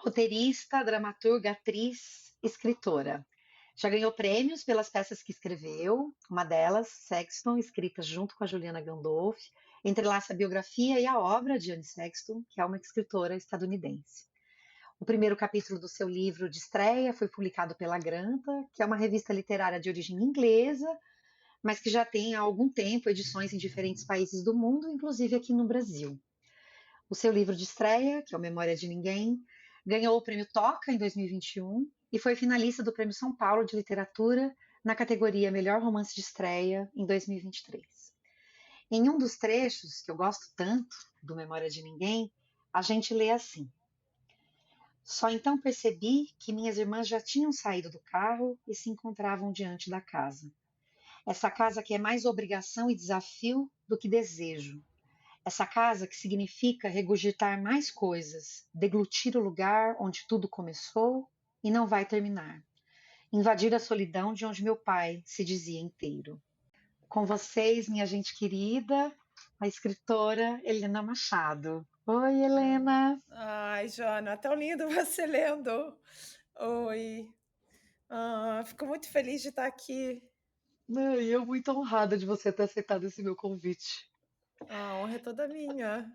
roteirista, dramaturga, atriz, escritora. Já ganhou prêmios pelas peças que escreveu, uma delas, Sexton, escrita junto com a Juliana Gandolfo, entrelaça a biografia e a obra de Anne Sexton, que é uma escritora estadunidense. O primeiro capítulo do seu livro de estreia foi publicado pela Granta, que é uma revista literária de origem inglesa, mas que já tem há algum tempo edições em diferentes países do mundo, inclusive aqui no Brasil. O seu livro de estreia, que é o Memória de Ninguém, ganhou o Prêmio Toca em 2021 e foi finalista do Prêmio São Paulo de Literatura na categoria Melhor Romance de Estreia em 2023. Em um dos trechos, que eu gosto tanto, do Memória de Ninguém, a gente lê assim: Só então percebi que minhas irmãs já tinham saído do carro e se encontravam diante da casa. Essa casa que é mais obrigação e desafio do que desejo. Essa casa que significa regurgitar mais coisas, deglutir o lugar onde tudo começou e não vai terminar. Invadir a solidão de onde meu pai se dizia inteiro. Com vocês, minha gente querida, a escritora Helena Machado. Oi, Helena. Ai, Jana, tão lindo você lendo. Oi. Fico muito feliz de estar aqui. E eu muito honrada de você ter aceitado esse meu convite. A honra é toda minha.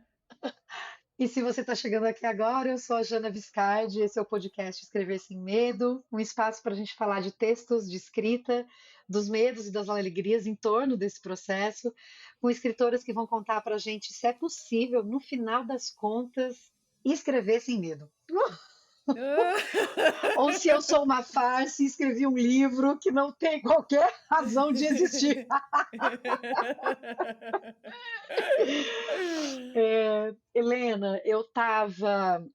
E se você está chegando aqui agora, eu sou a Jana Viscardi, esse é o podcast Escrever Sem Medo, um espaço para a gente falar de textos, de escrita, dos medos e das alegrias em torno desse processo, com escritoras que vão contar para a gente se é possível, no final das contas, escrever sem medo. Ou se eu sou uma farsa e escrevi um livro que não tem qualquer razão de existir. Helena, eu estava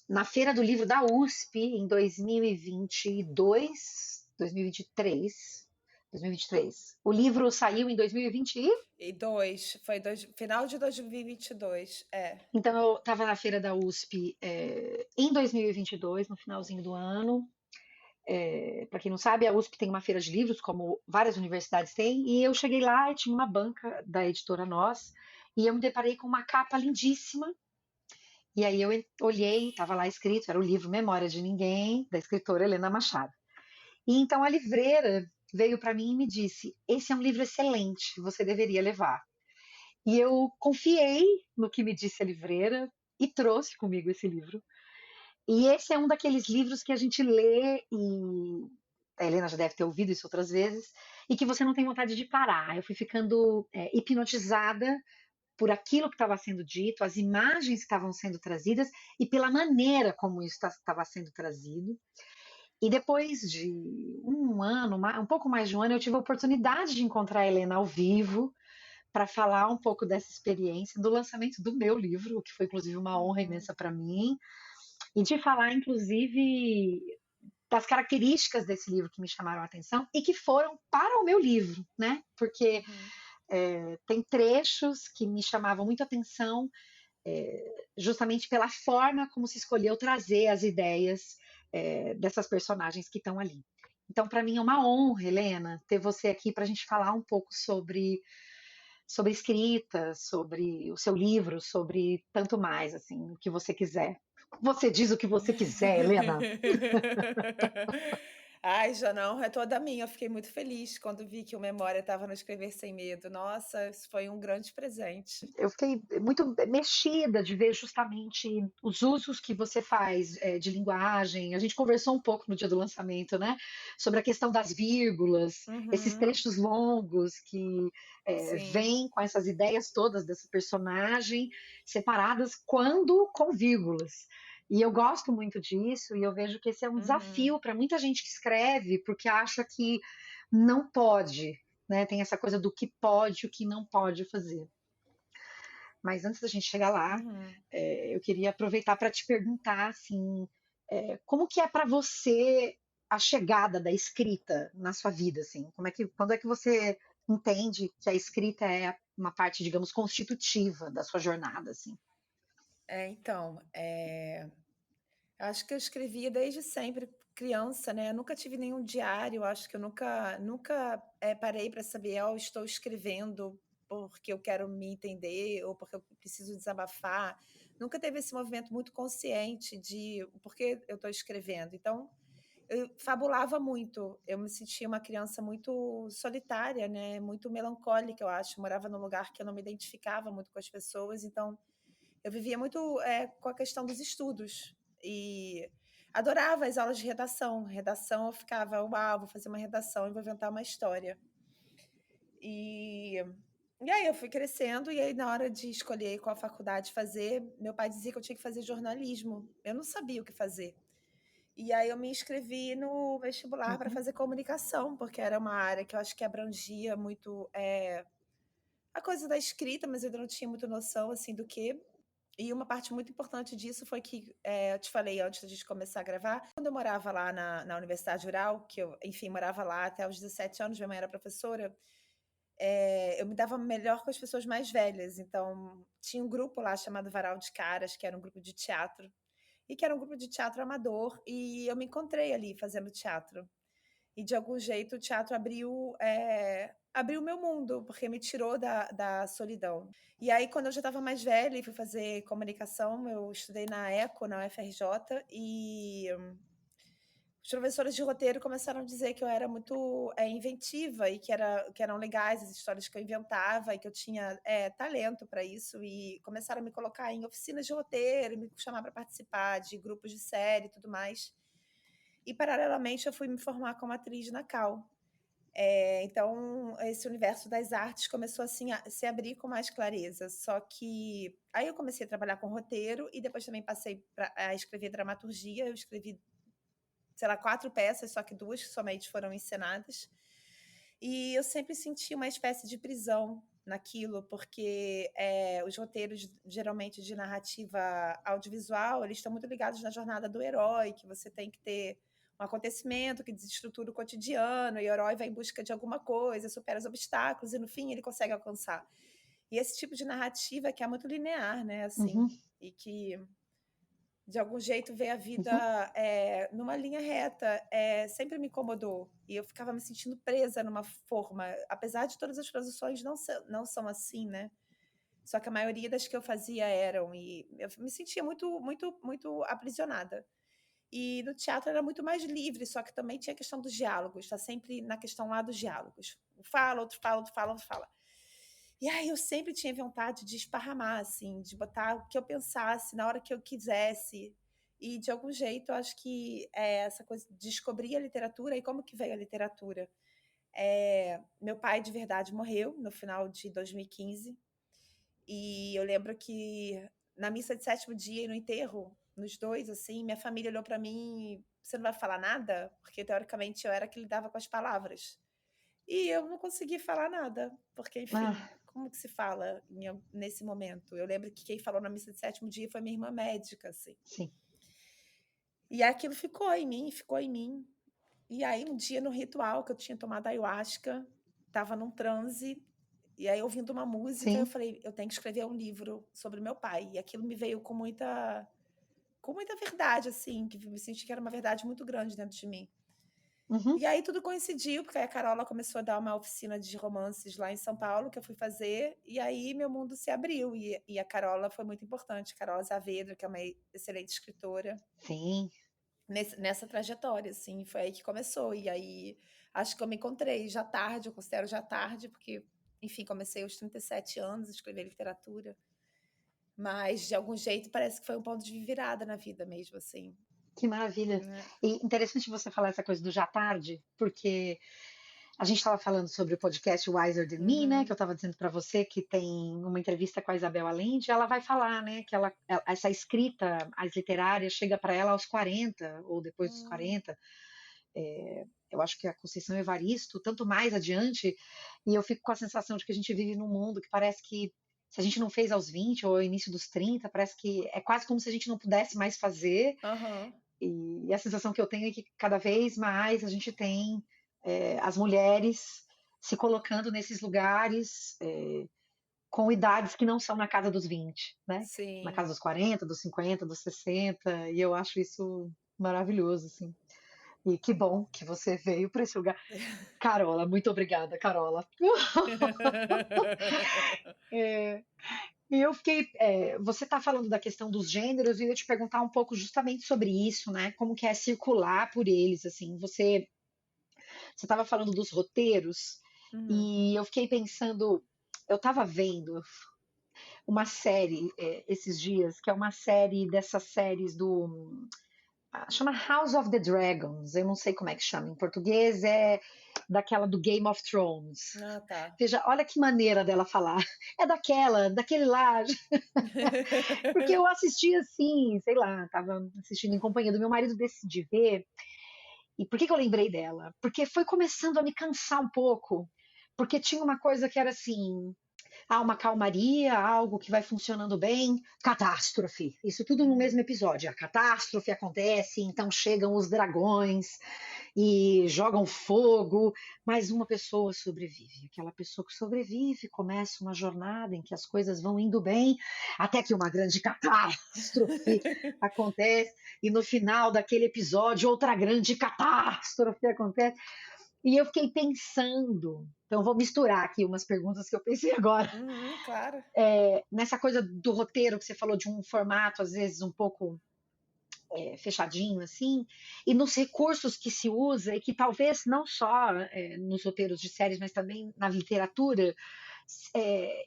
na Feira do Livro da USP em 2022, 2023, 2023. O livro saiu em 2020 E dois, final de 2022. É. então eu estava na Feira da USP em 2022, no finalzinho do ano. Para quem não sabe, a USP tem uma feira de livros, como várias universidades têm, e eu cheguei lá e tinha uma banca da editora Nós, e eu me deparei com uma capa lindíssima. E aí eu olhei, estava lá escrito, era o livro Memória de Ninguém, da escritora Helena Machado. E então a livreira veio para mim e me disse: Esse é um livro excelente, você deveria levar. E eu confiei no que me disse a livreira e trouxe comigo esse livro. E esse é um daqueles livros que a gente lê e a Helena já deve ter ouvido isso outras vezes, e que você não tem vontade de parar. Eu fui ficando hipnotizada por aquilo que estava sendo dito, as imagens que estavam sendo trazidas e pela maneira como isso estava sendo trazido. E depois de um ano, um pouco mais de um ano, eu tive a oportunidade de encontrar a Helena ao vivo para falar um pouco dessa experiência do lançamento do meu livro, o que foi inclusive uma honra Uhum. imensa para mim, e de falar inclusive das características desse livro que me chamaram a atenção e que foram para o meu livro, né? Porque Uhum. tem trechos que me chamavam muito a atenção justamente pela forma como se escolheu trazer as ideias dessas personagens que estão ali. Então, para mim é uma honra, Helena, ter você aqui para a gente falar um pouco sobre escrita, sobre o seu livro, sobre tanto mais, assim, o que você quiser. Você diz o que você quiser, Helena. Ai, Janão, é toda minha. Eu fiquei muito feliz quando vi que o Memória estava no Escrever Sem Medo. Nossa, isso foi um grande presente. Eu fiquei muito mexida de ver justamente os usos que você faz de linguagem. A gente conversou um pouco no dia do lançamento, né? Sobre a questão das vírgulas, esses Uhum. trechos longos que Sim. vêm com essas ideias todas dessa personagem separadas quando com vírgulas. E eu gosto muito disso, e eu vejo que esse é um Uhum. desafio para muita gente que escreve, porque acha que não pode, né? Tem essa coisa do que pode e o que não pode fazer. Mas antes da gente chegar lá, Uhum. eu queria aproveitar para te perguntar assim, como que é para você a chegada da escrita na sua vida, assim? Quando é que você entende que a escrita é uma parte, digamos, constitutiva da sua jornada, assim? Acho que eu escrevia desde sempre, criança, né? Eu nunca tive nenhum diário, acho que eu nunca parei para saber, estou escrevendo porque eu quero me entender ou porque eu preciso desabafar. Nunca teve esse movimento muito consciente de por que eu estou escrevendo. Então, eu fabulava muito. Eu me sentia uma criança muito solitária, né? Muito melancólica, eu acho. Morava num lugar que eu não me identificava muito com as pessoas, então eu vivia muito com a questão dos estudos e adorava as aulas de redação. Redação, eu ficava, uau, vou fazer uma redação e vou inventar uma história. E, e aí eu fui crescendo, e aí na hora de escolher qual faculdade fazer, meu pai dizia que eu tinha que fazer jornalismo. Eu não sabia o que fazer. E aí eu me inscrevi no vestibular para Uhum. fazer comunicação, porque era uma área que eu acho que abrangia muito a coisa da escrita, mas eu ainda não tinha muita noção assim do que. E uma parte muito importante disso foi que, eu te falei antes da gente começar a gravar, quando eu morava lá na Universidade Rural, que eu, enfim, morava lá até os 17 anos, minha mãe era professora, eu me dava melhor com as pessoas mais velhas. Então, tinha um grupo lá chamado Varal de Caras, que era um grupo de teatro, e que era um grupo de teatro amador, e eu me encontrei ali fazendo teatro. E de algum jeito o teatro abriu o meu mundo, porque me tirou da solidão. E aí, quando eu já estava mais velha e fui fazer comunicação, eu estudei na ECO, na UFRJ, e os professores de roteiro começaram a dizer que eu era muito inventiva e que eram legais as histórias que eu inventava e que eu tinha talento para isso. E começaram a me colocar em oficinas de roteiro, me chamar para participar de grupos de série e tudo mais. E, paralelamente, eu fui me formar como atriz na Cal. Então, esse universo das artes começou assim, a se abrir com mais clareza. Só que aí eu comecei a trabalhar com roteiro e depois também passei a escrever dramaturgia. Eu escrevi, sei lá, 4 peças, só que 2 somente foram encenadas. E eu sempre senti uma espécie de prisão naquilo, porque os roteiros, geralmente de narrativa audiovisual, eles estão muito ligados na jornada do herói, que você tem que ter um acontecimento que desestrutura o cotidiano, e o herói vai em busca de alguma coisa, supera os obstáculos, e no fim ele consegue alcançar. E esse tipo de narrativa que é muito linear, né, assim, Uhum. e que de algum jeito ver a vida Uhum. numa linha reta, sempre me incomodou. E eu ficava me sentindo presa numa forma, apesar de todas as produções não são assim, né? Só que a maioria das que eu fazia eram, e eu me sentia muito, muito, muito aprisionada. E no teatro era muito mais livre, só que também tinha a questão dos diálogos, está sempre na questão lá dos diálogos. Um fala, outro fala, outro fala, outro fala. E aí eu sempre tinha vontade de esparramar, assim, de botar o que eu pensasse na hora que eu quisesse. E de algum jeito, eu acho que essa coisa de descobrir a literatura e como que veio a literatura. Meu pai de verdade morreu no final de 2015. E eu lembro que na missa de sétimo dia e no enterro, nos dois, assim, minha família olhou para mim e você não vai falar nada? Porque teoricamente eu era que lidava com as palavras. E eu não consegui falar nada, porque, enfim, Ah, como que se fala nesse momento? Eu lembro que quem falou na missa de sétimo dia foi minha irmã médica, assim. sim, E aquilo ficou em mim, ficou em mim. E aí, um dia no ritual que eu tinha tomado ayahuasca, estava num transe, e aí ouvindo uma música, eu sim. falei, eu tenho que escrever um livro sobre meu pai. E aquilo me veio com muita verdade, assim, que me senti que era uma verdade muito grande dentro de mim. Uhum. E aí tudo coincidiu, porque aí a Carola começou a dar uma oficina de romances lá em São Paulo, que eu fui fazer, e aí meu mundo se abriu, e a Carola foi muito importante, Carola Saavedra, que é uma excelente escritora, Sim. nessa trajetória, assim, foi aí que começou, e aí acho que eu me encontrei já tarde, eu considero já tarde, porque, enfim, comecei aos 37 anos a escrever literatura, mas de algum jeito parece que foi um ponto de virada na vida mesmo, assim, Que maravilha. né? E interessante você falar essa coisa do já tarde, porque a gente estava falando sobre o podcast Wiser Than Me, né? Que eu Uhum, estava dizendo para você que tem uma entrevista com a Isabel Allende. Ela vai falar, né? Que essa escrita, as literárias, chega para ela aos 40 ou depois dos hum, 40. Eu acho que a Conceição Evaristo, tanto mais adiante, e eu fico com a sensação de que a gente vive num mundo que parece que se a gente não fez aos 20 ou ao início dos 30, parece que é quase como se a gente não pudesse mais fazer. aham, E a sensação que eu tenho é que cada vez mais a gente tem as mulheres se colocando nesses lugares com idades que não são na casa dos 20, né? Na sim. casa dos 40, dos 50, dos 60, e eu acho isso maravilhoso, assim. E que bom que você veio para esse lugar. Carola, muito obrigada, Carola. É, e eu fiquei. Você está falando da questão dos gêneros e eu ia te perguntar um pouco justamente sobre isso, né? Como que é circular por eles, assim. Você estava falando dos roteiros Uhum. e eu fiquei pensando. Eu estava vendo uma série esses dias, que é uma série dessas séries do. Chama House of the Dragons, eu não sei como é que chama em português, é daquela do Game of Thrones. Ah, tá. Veja, olha que maneira dela falar. É daquele lá. Porque eu assisti assim, sei lá, tava assistindo em companhia do meu marido, decidi ver. E por que que eu lembrei dela? Porque foi começando a me cansar um pouco. Porque tinha uma coisa que era assim, há uma calmaria, algo que vai funcionando bem, catástrofe. Isso tudo no Uhum. mesmo episódio. A catástrofe acontece, então chegam os dragões e jogam fogo, mas uma pessoa sobrevive. Aquela pessoa que sobrevive começa uma jornada em que as coisas vão indo bem, até que uma grande catástrofe acontece, e no final daquele episódio, outra grande catástrofe acontece. E eu fiquei pensando, então vou misturar aqui umas perguntas que eu pensei agora, Uhum, claro. nessa coisa do roteiro que você falou de um formato às vezes um pouco fechadinho assim, e nos recursos que se usa e que talvez não só nos roteiros de séries, mas também na literatura,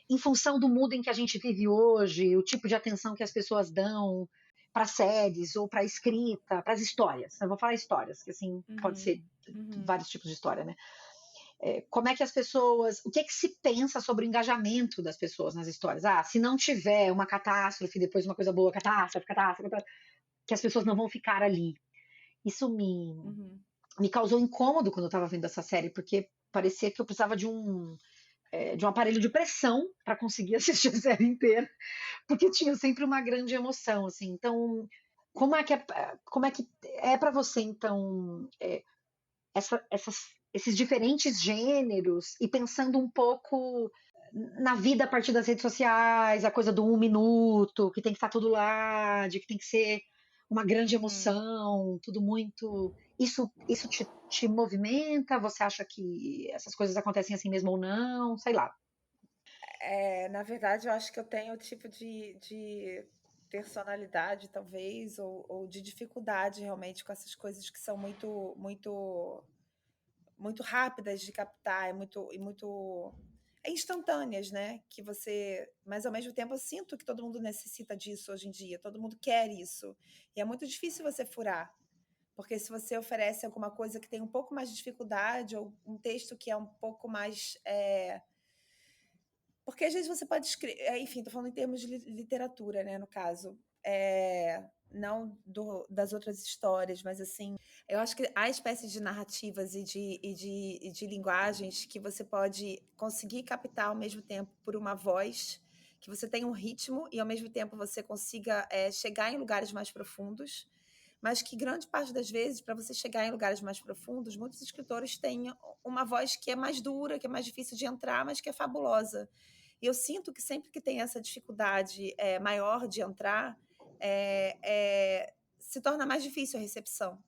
em função do mundo em que a gente vive hoje, o tipo de atenção que as pessoas dão para séries ou para escrita, para as histórias. Eu vou falar histórias, que assim pode Uhum. ser Uhum. vários tipos de história, né? Como é que as pessoas, o que é que se pensa sobre o engajamento das pessoas nas histórias? Ah, se não tiver uma catástrofe, depois uma coisa boa, catástrofe, catástrofe, catástrofe, que as pessoas não vão ficar ali. Isso Uhum. me causou incômodo quando eu estava vendo essa série, porque parecia que eu precisava de um aparelho de pressão para conseguir assistir a série inteira, porque tinha sempre uma grande emoção, assim. Então, como é que é para você, então, esses diferentes gêneros e pensando um pouco na vida a partir das redes sociais, a coisa do 1 minuto, que tem que estar tudo lá, de que tem que ser uma grande Uhum. emoção, tudo muito. Isso te movimenta? Você acha que essas coisas acontecem assim mesmo ou não? Sei lá. Na verdade, eu acho que eu tenho o tipo de personalidade, talvez, ou de dificuldade realmente com essas coisas que são muito rápidas de captar e muito instantâneas, né? Que você, mas ao mesmo tempo eu sinto que todo mundo necessita disso hoje em dia, todo mundo quer isso. E é muito difícil você furar, porque se você oferece alguma coisa que tem um pouco mais de dificuldade ou um texto que é um pouco mais porque às vezes você pode escrever, enfim, estou falando em termos de literatura, né, no caso, não das outras histórias, mas assim, eu acho que há espécies de narrativas e de linguagens que você pode conseguir captar ao mesmo tempo por uma voz, que você tem um ritmo e ao mesmo tempo você consiga chegar em lugares mais profundos, mas que grande parte das vezes, para você chegar em lugares mais profundos, muitos escritores têm uma voz que é mais dura, que é mais difícil de entrar, mas que é fabulosa. E eu sinto que sempre que tem essa dificuldade maior de entrar, se torna mais difícil a recepção.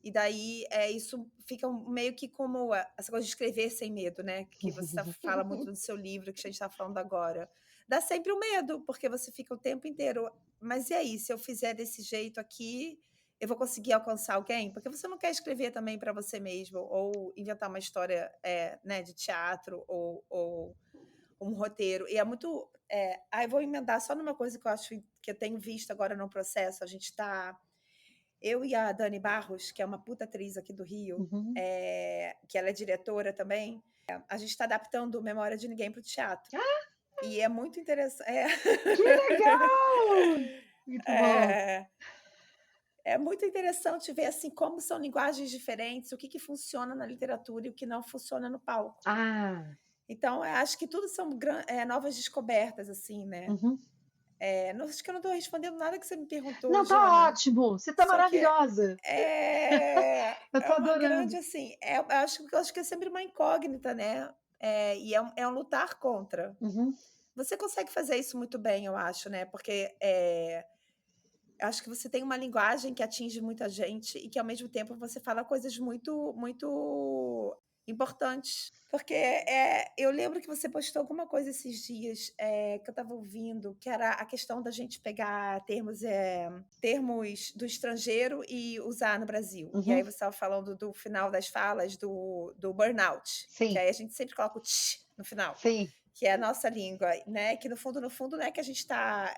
E daí isso fica meio que como essa coisa de escrever sem medo, né? Que você fala muito do seu livro, que a gente está falando agora. Dá sempre o medo, porque você fica o tempo inteiro. Mas e aí, se eu fizer desse jeito aqui, eu vou conseguir alcançar alguém? Porque você não quer escrever também para você mesmo, ou inventar uma história né, de teatro, ou um roteiro. E é muito. Aí vou emendar só numa coisa que eu acho que eu tenho visto agora no processo. A gente está. Eu e a Dani Barros, que é uma puta atriz aqui do Rio, Uhum. que ela é diretora também, a gente está adaptando Memória de Ninguém para o teatro. E é muito interessante. Que legal! Muito bom. É, é muito interessante ver assim como são linguagens diferentes, o que funciona na literatura e o que não funciona no palco. Ah, Então, eu acho que tudo são novas descobertas, assim, né? uhum. Não, acho que eu não estou respondendo nada que você me perguntou, Não, tá Jana. ótimo. Você tá Só que maravilhosa. Eu é tô uma grande, adorando. assim, eu acho que é sempre uma incógnita, né? E é um lutar contra. Uhum. Você consegue fazer isso muito bem, eu acho, né? Porque eu acho que você tem uma linguagem que atinge muita gente e que, ao mesmo tempo, você fala coisas muito, muito importantes. Porque eu lembro que você postou alguma coisa esses dias que eu estava ouvindo, que era a questão da gente pegar termos do estrangeiro e usar no Brasil. E aí Uhum, você estava falando do final das falas do burnout, que sim, aí a gente sempre coloca o tch no final, sim, que é a nossa língua, né? Que no fundo, não é que a gente está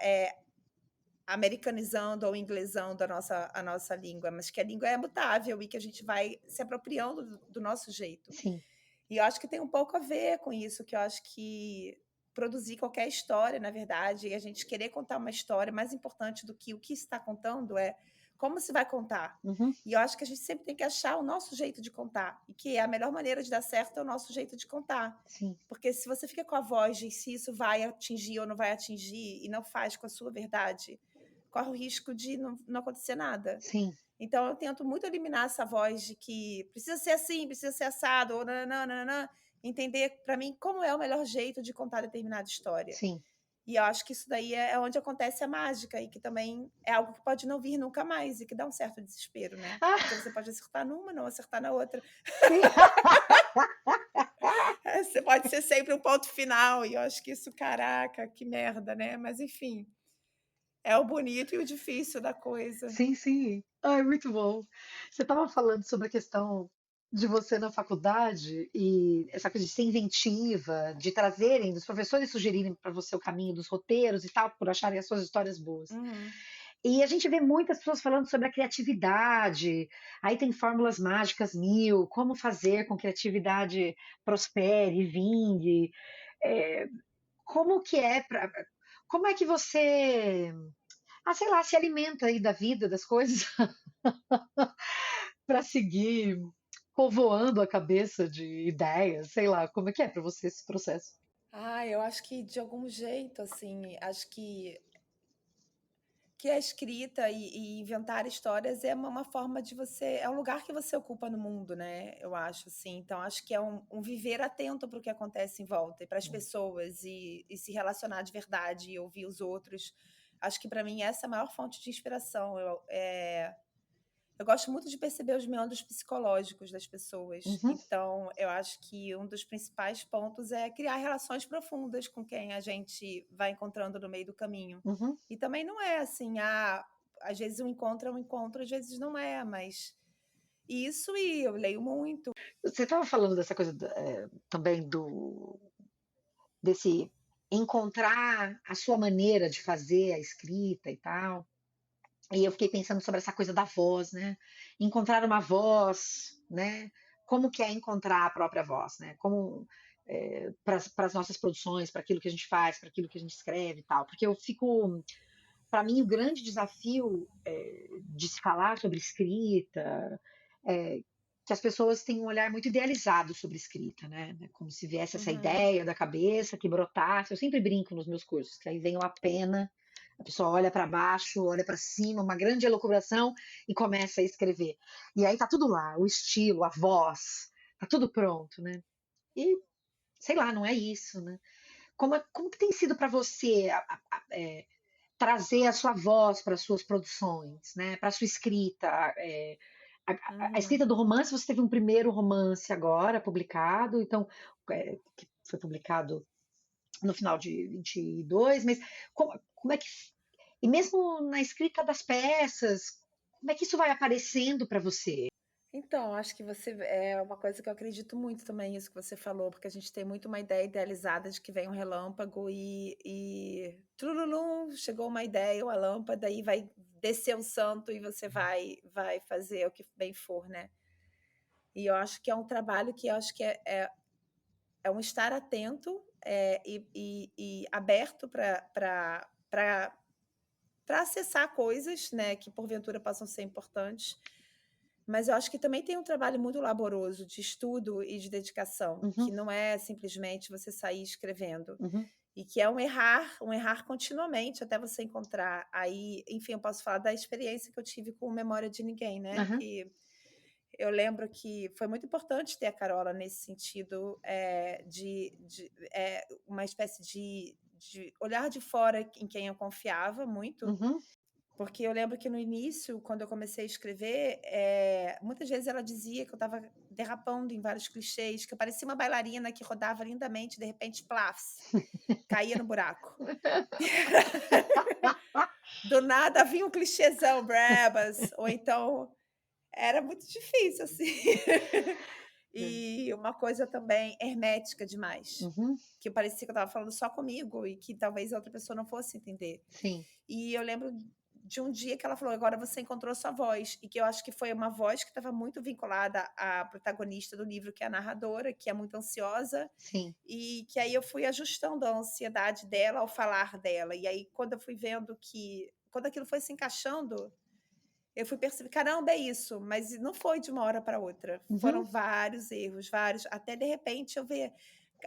americanizando ou inglesando a nossa língua, mas que a língua é mutável e que a gente vai se apropriando do nosso jeito. sim. E eu acho que tem um pouco a ver com isso, que eu acho que produzir qualquer história, na verdade, e a gente querer contar uma história, mais importante do que o que está contando é como se vai contar. Uhum, E eu acho que a gente sempre tem que achar o nosso jeito de contar, e que a melhor maneira de dar certo é o nosso jeito de contar. sim, Porque se você fica com a voz de se isso vai atingir ou não vai atingir, e não faz com a sua verdade, corre o risco de não acontecer nada. sim, Então eu tento muito eliminar essa voz de que precisa ser assim, precisa ser assado, ou nananana, entender para mim como é o melhor jeito de contar determinada história. sim. E eu acho que isso daí é onde acontece a mágica, e que também é algo que pode não vir nunca mais, e que dá um certo desespero, né? Porque Ah, você pode acertar numa, não acertar na outra. sim. Você pode ser sempre um ponto final, e eu acho que isso, caraca, que merda, né? Mas enfim, é o bonito e o difícil da coisa. Sim, sim. Ai, muito bom. Você estava falando sobre a questão de você na faculdade e essa coisa de ser inventiva, de trazerem, dos professores sugerirem para você o caminho dos roteiros e tal, por acharem as suas histórias boas. Uhum, E a gente vê muitas pessoas falando sobre a criatividade, aí tem fórmulas mágicas mil, como fazer com que a criatividade prospere, vingue. É, como que é para, como é que você, sei lá, se alimenta aí da vida, das coisas, para seguir povoando a cabeça de ideias, sei lá, como é que é para você esse processo? eu acho que de algum jeito, assim, acho que a escrita e inventar histórias é uma forma de você, é um lugar que você ocupa no mundo, né? Eu acho, assim. Então, acho que é um viver atento para o que acontece em volta e para as pessoas, e se relacionar de verdade e ouvir os outros. Acho que para mim essa é a maior fonte de inspiração. Eu gosto muito de perceber os meandros psicológicos das pessoas. Uhum, Então, eu acho que um dos principais pontos é criar relações profundas com quem a gente vai encontrando no meio do caminho. uhum. E também não é assim, às vezes um encontro é um encontro, às vezes não é, mas isso, e eu leio muito. Você estava falando dessa coisa também desse encontrar a sua maneira de fazer a escrita e tal. E eu fiquei pensando sobre essa coisa da voz, né? Encontrar uma voz, né? Como que é encontrar a própria voz, né? Como para as nossas produções, para aquilo que a gente faz, para aquilo que a gente escreve e tal. Porque eu fico, para mim, o grande desafio de se falar sobre escrita é que as pessoas têm um olhar muito idealizado sobre escrita, né? Como se viesse essa Uhum, ideia da cabeça que brotasse. Eu sempre brinco nos meus cursos, que aí vem uma pena, a pessoa olha para baixo, olha para cima, uma grande elucubração e começa a escrever. E aí tá tudo lá, o estilo, a voz, tá tudo pronto, né? E sei lá, não é isso, né? Como que tem sido para você trazer a sua voz para as suas produções, né? Para a sua escrita? A uhum. escrita do romance, você teve um primeiro romance agora publicado, então que foi publicado no final de 22, mas como é que. E mesmo na escrita das peças, como é que isso vai aparecendo para você? Então, acho que você é uma coisa que eu acredito muito também, isso que você falou, porque a gente tem muito uma ideia idealizada de que vem um relâmpago e trululum, chegou uma ideia, uma lâmpada, e vai descer o santo e você vai fazer o que bem for, né? E eu acho que é um trabalho que eu acho que é um estar atento, e aberto para acessar coisas, né, que porventura possam ser importantes, mas eu acho que também tem um trabalho muito laboroso de estudo e de dedicação, Uhum, que não é simplesmente você sair escrevendo, uhum, e que é um errar continuamente até você encontrar. Aí, enfim, eu posso falar da experiência que eu tive com Memória de Ninguém, né? uhum, Que eu lembro que foi muito importante ter a Carola nesse sentido, de uma espécie de olhar de fora em quem eu confiava muito, uhum, Porque eu lembro que no início, quando eu comecei a escrever, muitas vezes ela dizia que eu estava derrapando em vários clichês, que eu parecia uma bailarina que rodava lindamente, de repente, plafs, caía no buraco. Do nada vinha um clichêzão, brabas, ou então era muito difícil, assim. E uma coisa também hermética demais, Uhum, que parecia que eu estava falando só comigo e que talvez a outra pessoa não fosse entender. sim. E eu lembro de um dia que ela falou: "Agora você encontrou sua voz", e que eu acho que foi uma voz que estava muito vinculada à protagonista do livro, que é a narradora, que é muito ansiosa, Sim. e que aí eu fui ajustando a ansiedade dela ao falar dela. E aí quando eu fui vendo que quando aquilo foi se encaixando, eu fui perceber: "Caramba, é isso", mas não foi de uma hora para outra. Foram Uhum, vários erros, vários, até de repente eu ver: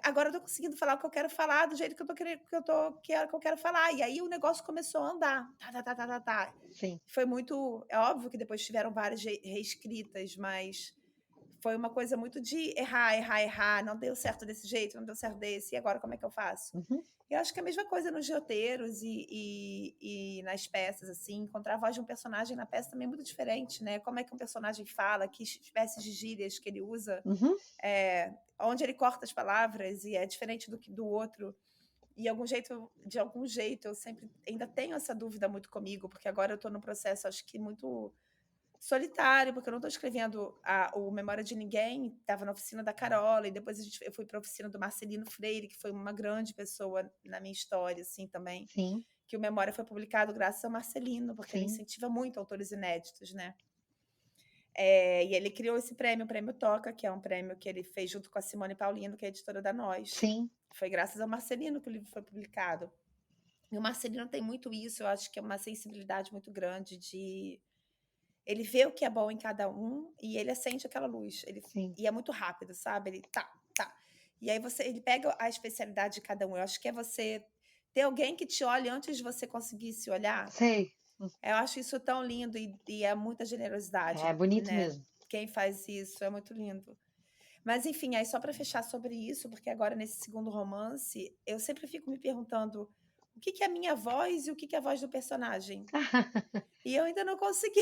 "Agora eu tô conseguindo falar o que eu quero falar, do jeito que eu tô querendo que eu quero falar", e aí o negócio começou a andar, tá, tá, tá, tá, tá, tá. sim. Foi muito é óbvio que depois tiveram várias reescritas, mas foi uma coisa muito de errar, errar, errar, não deu certo desse jeito, não deu certo desse, e agora como é que eu faço? Uhum, Eu acho que é a mesma coisa nos roteiros e nas peças, assim, encontrar a voz de um personagem na peça também é muito diferente, né, como é que um personagem fala, que espécies de gírias que ele usa, uhum, onde ele corta as palavras e é diferente do que do outro. E de algum jeito eu sempre ainda tenho essa dúvida muito comigo, porque agora eu estou num processo acho que muito solitário, porque eu não estou escrevendo o Memória de Ninguém, estava na oficina da Carola, e depois eu fui para a oficina do Marcelino Freire, que foi uma grande pessoa na minha história, assim, também, sim, que o Memória foi publicado graças ao Marcelino, porque ele sim, incentiva muito autores inéditos, né? E ele criou esse prêmio, o Prêmio Toca, que é um prêmio que ele fez junto com a Simone Paulino, que é editora da Nós. sim. Foi graças ao Marcelino que o livro foi publicado. E o Marcelino tem muito isso, eu acho que é uma sensibilidade muito grande de ele vê o que é bom em cada um e ele acende aquela luz. Sim. E é muito rápido, sabe? Ele tá, tá. E aí ele pega a especialidade de cada um. Eu acho que é você ter alguém que te olhe antes de você conseguir se olhar. Sei. Eu acho isso tão lindo e é muita É generosidade, bonito né? mesmo. Quem faz isso é muito lindo. Mas enfim, aí só para fechar sobre isso, porque agora nesse segundo romance, eu sempre fico me perguntando o que que é a minha voz e o que que é a voz do personagem. E eu ainda não consegui.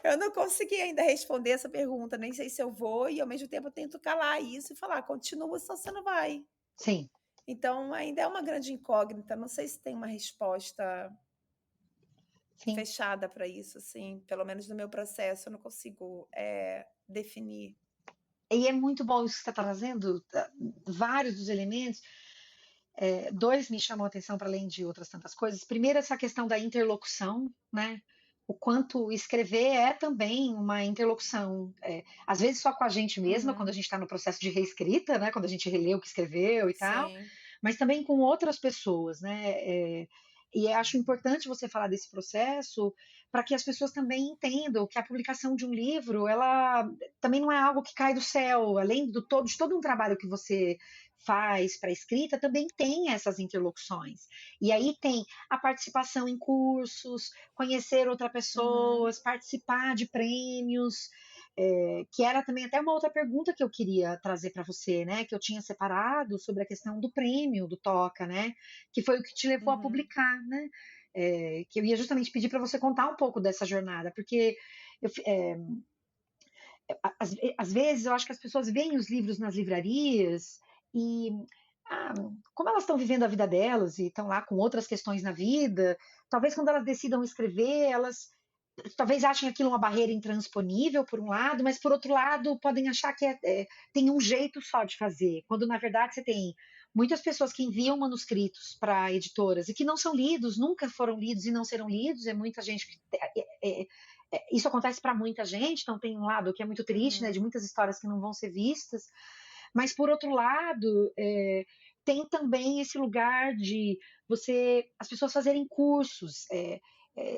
Eu não consegui ainda responder essa pergunta, nem sei se eu vou, e ao mesmo tempo eu tento calar isso e falar: "Continua, senão você não vai". Sim, Então ainda é uma grande incógnita, não sei se tem uma resposta sim. fechada para isso, assim, pelo menos no meu processo eu não consigo, definir. E é muito bom isso que você está trazendo, vários dos elementos. 2 me chamam a atenção para além de outras tantas coisas. Primeiro, essa questão da interlocução, né? O quanto escrever é também uma interlocução, às vezes só com a gente mesma, quando a Uhum. gente está no processo de reescrita, né? Quando a gente relê o que escreveu e tal, Sim. mas também com outras pessoas, né? E acho importante você falar desse processo para que as pessoas também entendam que a publicação de um livro, ela também não é algo que cai do céu, além de todo um trabalho que você faz para a escrita, também tem essas interlocuções. E aí tem a participação em cursos, conhecer outras Uhum. pessoas, participar de prêmios, que era também até uma outra pergunta que eu queria trazer para você, né? Que eu tinha separado sobre a questão do prêmio do Toca, né? Que foi o que te levou a Uhum. publicar, né? Que eu ia justamente pedir para você contar um pouco dessa jornada, porque eu, às vezes eu acho que as pessoas veem os livros nas livrarias e ah, como elas estão vivendo a vida delas e estão lá com outras questões na vida, talvez quando elas decidam escrever, elas talvez achem aquilo uma barreira intransponível, por um lado, mas por outro lado podem achar que tem um jeito só de fazer, quando na verdade você tem muitas pessoas que enviam manuscritos para editoras e que não são lidos, nunca foram lidos e não serão lidos, é muita gente que isso acontece para muita gente, então tem um lado que é muito triste, né, de Uhum. muitas histórias que não vão ser vistas, mas por outro lado, tem também esse lugar de as pessoas fazerem cursos,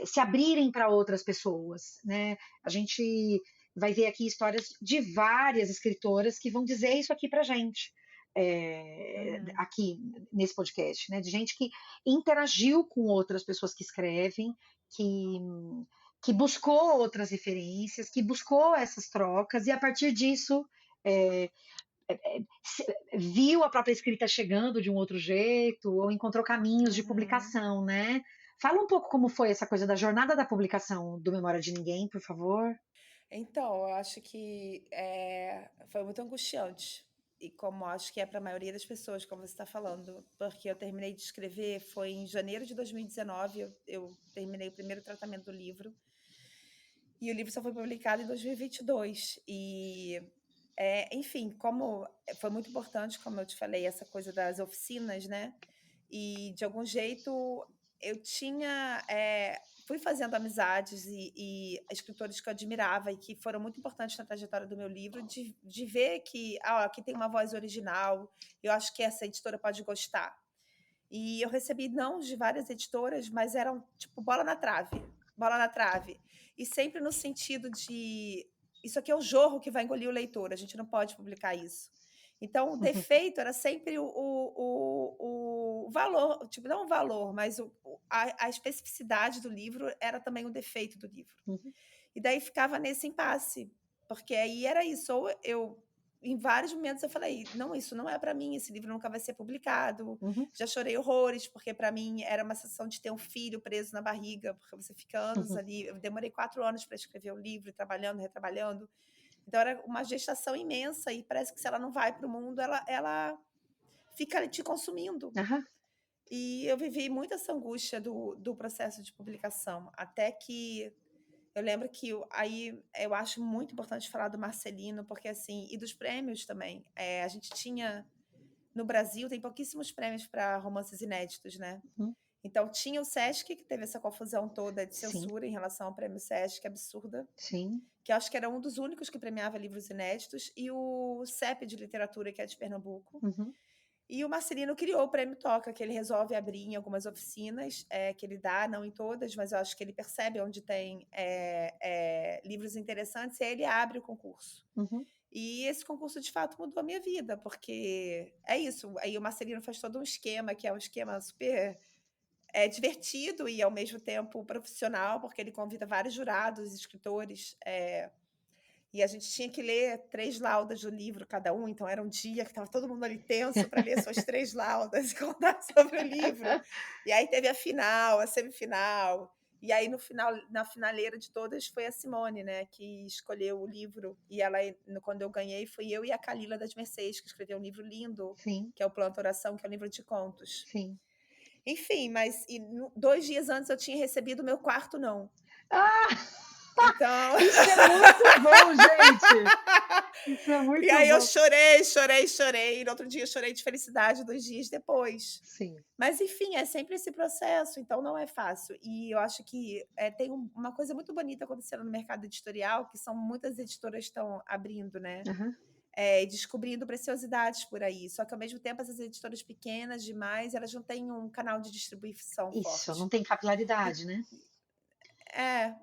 se abrirem para outras pessoas, né? A gente vai ver aqui histórias de várias escritoras que vão dizer isso aqui para gente. Uhum. Aqui nesse podcast, né? De gente que interagiu com outras pessoas que escrevem, que, que buscou outras referências, que buscou essas trocas, e a partir disso é, viu a própria escrita chegando de um outro jeito, ou encontrou caminhos de Uhum. publicação, né? Fala um pouco como foi essa coisa da jornada da publicação do Memória de Ninguém, por favor. Então, eu acho que foi muito angustiante. E como acho que é para a maioria das pessoas, como você está falando, porque eu terminei de escrever, foi em janeiro de 2019, eu terminei o primeiro tratamento do livro, e o livro só foi publicado em 2022. Enfim, como foi muito importante, como eu te falei, essa coisa das oficinas, né? E de algum jeito eu fui fazendo amizades e escritores que eu admirava e que foram muito importantes na trajetória do meu livro, de ver que aqui tem uma voz original, eu acho que essa editora pode gostar. E eu recebi não de várias editoras, mas eram tipo bola na trave. E sempre no sentido de isso aqui é o jorro que vai engolir o leitor, a gente não pode publicar isso. Então, o defeito era sempre o valor, tipo, não o valor, mas a especificidade do livro era também um defeito do livro. Uhum. E daí ficava nesse impasse, porque aí era isso, ou eu em vários momentos eu falei, não, isso não é para mim, esse livro nunca vai ser publicado. Uhum. Já chorei horrores, porque para mim era uma sensação de ter um filho preso na barriga, porque você fica anos ali. Eu demorei 4 anos para escrever o livro, trabalhando, retrabalhando. Então era uma gestação imensa e parece que se ela não vai para o mundo, ela fica ali te consumindo. Aham. E eu vivi muito essa angústia do processo de publicação, até que eu lembro que aí eu acho muito importante falar do Marcelino, porque assim, e dos prêmios também. A gente tinha, no Brasil, tem pouquíssimos prêmios para romances inéditos, né? Uhum. Então tinha o Sesc, que teve essa confusão toda de Sim, censura em relação ao prêmio Sesc, absurda, sim. que eu acho que era um dos únicos que premiava livros inéditos, e o CEP de Literatura, que é de Pernambuco. Uhum. E o Marcelino criou o Prêmio Toca, que ele resolve abrir em algumas oficinas, que ele dá, não em todas, mas eu acho que ele percebe onde tem livros interessantes, e aí ele abre o concurso. Uhum. E esse concurso, de fato, mudou a minha vida, porque é isso. Aí o Marcelino faz todo um esquema, que é um esquema super divertido e, ao mesmo tempo, profissional, porque ele convida vários jurados, escritores, e a gente tinha que ler 3 laudas do livro cada um, então era um dia que estava todo mundo ali tenso para ler suas 3 laudas e contar sobre o livro. E aí teve a final, a semifinal, e aí no final, na finaleira de todas foi a Simone, né, que escolheu o livro, e ela, quando eu ganhei, fui eu e a Calila das Mercês, que escreveu um livro lindo, Sim, que é o Planta Oração, que é um livro de contos. sim. Enfim, mas 2 dias antes eu tinha recebido o meu quarto não. Ah! Então... Isso é muito bom, gente! Isso é E muito aí eu bom. chorei. E no outro dia eu chorei de felicidade 2 dias depois. Sim. Mas, enfim, é sempre esse processo, então não é fácil. E eu acho que tem uma coisa muito bonita acontecendo no mercado editorial, que são muitas editoras estão abrindo, né? Uhum. E descobrindo preciosidades por aí. Só que, ao mesmo tempo, essas editoras pequenas demais, elas não têm um canal de distribuição Isso, não forte. tem capilaridade, né?